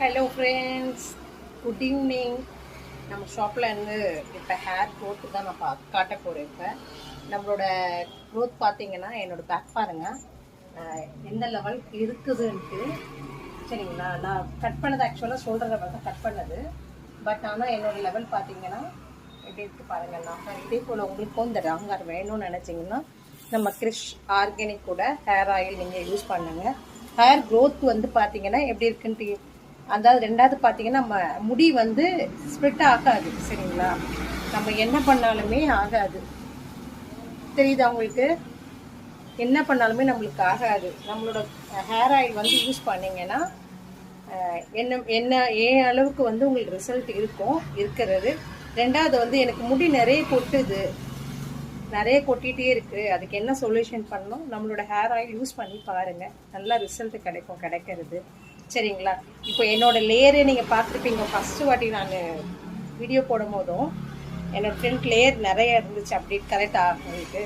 Hello friends, good evening. நம்ம ஷாப்பில் இருந்து இப்போ ஹேர் க்ரோத்து தான் நான் காட்ட போகிறேன். இப்போ நம்மளோட க்ரோத் பார்த்தீங்கன்னா என்னோடய பேக் பாருங்கள் எந்த லெவலுக்கு இருக்குதுன்ட்டு. சரிங்களா, நான் கட் பண்ணது ஆக்சுவலாக ஷோல்டர் லெவல் தான் கட் பண்ணது. பட் ஆனால் என்னோடய லெவல் பார்த்தீங்கன்னா எப்படி இருக்குது பாருங்கள். நான் இதே போல் உங்களுக்கும் இந்த ராங்கர் வேணும்னு நினச்சிங்கன்னா நம்ம கிரிஷ் ஆர்கானிக் கூட ஹேர் ஆயில் நீங்கள் யூஸ் பண்ணுங்கள். ஹேர் க்ரோத் வந்து பார்த்தீங்கன்னா எப்படி இருக்குன்ட்டு, அதாவது ரெண்டாவது பார்த்தீங்கன்னா நம்ம முடி வந்து ஸ்ப்ளிட் ஆகாது. சரிங்களா, நம்ம என்ன பண்ணாலுமே ஆகாது. தெரியுதா உங்களுக்கு? என்ன பண்ணாலுமே நம்மளுக்கு ஆகாது. நம்மளோட ஹேர் ஆயில் வந்து யூஸ் பண்ணிங்கன்னா என்ன என்ன ஏன் அளவுக்கு வந்து உங்களுக்கு ரிசல்ட் இருக்கிறது. ரெண்டாவது வந்து எனக்கு முடி நிறைய கொட்டுது, நிறைய கொட்டிகிட்டே இருக்குது. அதுக்கு என்ன சொல்யூஷன் பண்ணணும்? நம்மளோட ஹேர் ஆயில் யூஸ் பண்ணி பாருங்கள், நல்ல ரிசல்ட் கிடைக்கிறது. சரிங்களா, இப்போ என்னோட லேயரே நீங்கள் பார்த்துருப்பீங்க. ஃபஸ்ட்டு வாட்டி நான் வீடியோ போடும் போதும் என்னோடய ஃப்ரண்ட் லேயர் நிறைய இருந்துச்சு, அப்டேட் கரெக்டாக உங்களுக்கு.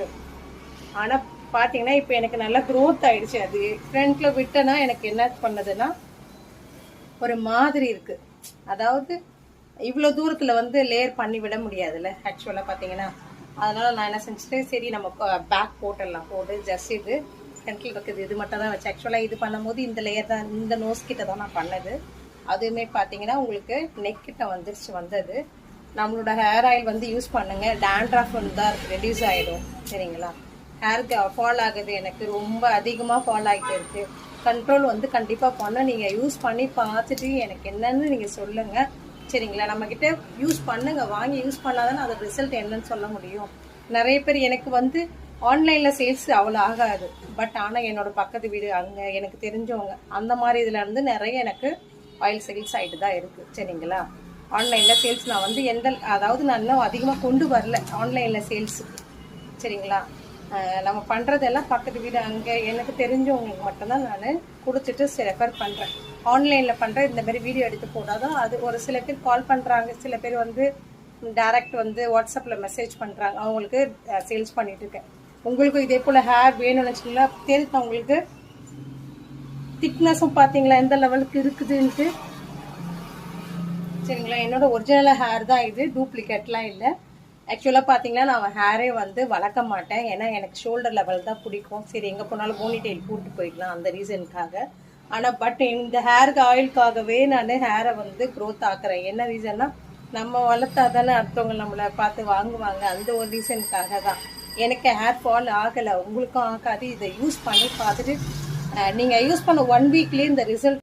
ஆனால் பார்த்தீங்கன்னா இப்போ எனக்கு நல்லா க்ரோத் ஆகிடுச்சு. அது ஃப்ரண்ட்டில் விட்டேன்னா எனக்கு என்ன பண்ணதுன்னா ஒரு மாதிரி இருக்குது. அதாவது இவ்வளோ தூரத்தில் வந்து லேயர் பண்ணி விட முடியாதுல்ல ஆக்சுவலாக பார்த்தீங்கன்னா. அதனால் நான் என்ன செஞ்சுட்டேன், சரி நம்ம பேக் போட்டு ஜஸ்ட் இது ஃப்ரண்ட்டில் இருக்குது இது மட்டும் தான் வச்சு. ஆக்சுவலாக இது பண்ணும்போது இந்த லேயர் தான், இந்த நோஸ் கிட்ட தான் நான் பண்ணது. அதுவுமே பார்த்தீங்கன்னா உங்களுக்கு நெக் கிட்ட வந்தது. நம்மளோட ஹேர் ஆயில் வந்து யூஸ் பண்ணுங்கள். டேண்ட்ரஃப் வந்து தான் ரெடியூஸ் ஆகிடும். சரிங்களா, ஹேருக்கு ஃபால் ஆகுது, எனக்கு ரொம்ப அதிகமாக ஃபால் ஆகிட்டு இருக்குது. கண்ட்ரோல் வந்து கண்டிப்பாக பண்ண. நீங்கள் யூஸ் பண்ணி பார்த்துட்டு எனக்கு என்னன்னு நீங்கள் சொல்லுங்கள். சரிங்களா, நம்மக்கிட்ட யூஸ் பண்ணுங்கள், வாங்கி யூஸ் பண்ணாதானே அதோட ரிசல்ட் என்னன்னு சொல்ல முடியும். நிறைய பேர் எனக்கு வந்து ஆன்லைனில் சேல்ஸ் அவ்வளோ ஆகாது. பட் ஆனால் என்னோடய பக்கத்து வீடு அங்கே எனக்கு தெரிஞ்சவங்க அந்த மாதிரி இதில் இருந்து நிறைய எனக்கு ஆயில் சேல்ஸ் ஆகிட்டு தான் இருக்குது. சரிங்களா, ஆன்லைனில் சேல்ஸ் நான் வந்து அதாவது நான் இன்னும் அதிகமாக கொண்டு வரல ஆன்லைனில் சேல்ஸு. சரிங்களா, நம்ம பண்ணுறதெல்லாம் பக்கத்து வீடு அங்கே எனக்கு தெரிஞ்சவங்களுக்கு மட்டும்தான் நான் கொடுத்துட்டு ரெஃபர் பண்ணுறேன். ஆன்லைனில் பண்ணுற இந்த மாதிரி வீடியோ எடுத்து போடாதான் அது ஒரு சில பேர் கால் பண்ணுறாங்க, சில பேர் வந்து டைரக்ட் வந்து வாட்ஸ்அப்பில் மெசேஜ் பண்ணுறாங்க, அவங்களுக்கு சேல்ஸ் பண்ணிகிட்ருக்கேன். உங்களுக்கும் இதே போல் ஹேர் வேணும்னு வச்சுங்களா, தெரியுது உங்களுக்கு திக்னஸும் பார்த்தீங்களா எந்த லெவலுக்கு இருக்குதுன்ட்டு. சரிங்களா, என்னோட ஒரிஜினல் ஹேர் தான் இது, டூப்ளிகேட்லாம் இல்லை. ஆக்சுவலாக பார்த்தீங்கன்னா நான் ஹேரே வந்து வளர்க்க மாட்டேன், ஏன்னா எனக்கு ஷோல்டர் லெவல் தான் பிடிக்கும். சரி எங்கே போனாலும் போனி டெயில் போட்டு போயிடலாம் அந்த ரீசனுக்காக. ஆனால் பட் இந்த ஹேருக்கு ஆயிலுக்காகவே நான் ஹேரை வந்து க்ரோத் ஆக்குறேன். என்ன ரீசன்னா, நம்ம வளர்த்தா தானே அடுத்தவங்க நம்மளை பார்த்து வாங்குவாங்க. அந்த ஒரு ரீசனுக்காக தான். எனக்கு ஹேர் ஃபால் ஆகலை, உங்களுக்கும் ஆகாது. இதை யூஸ் பண்ணி பார்த்துட்டு நீங்கள் யூஸ் பண்ண 1 வீக்லேயே இந்த ரிசல்ட்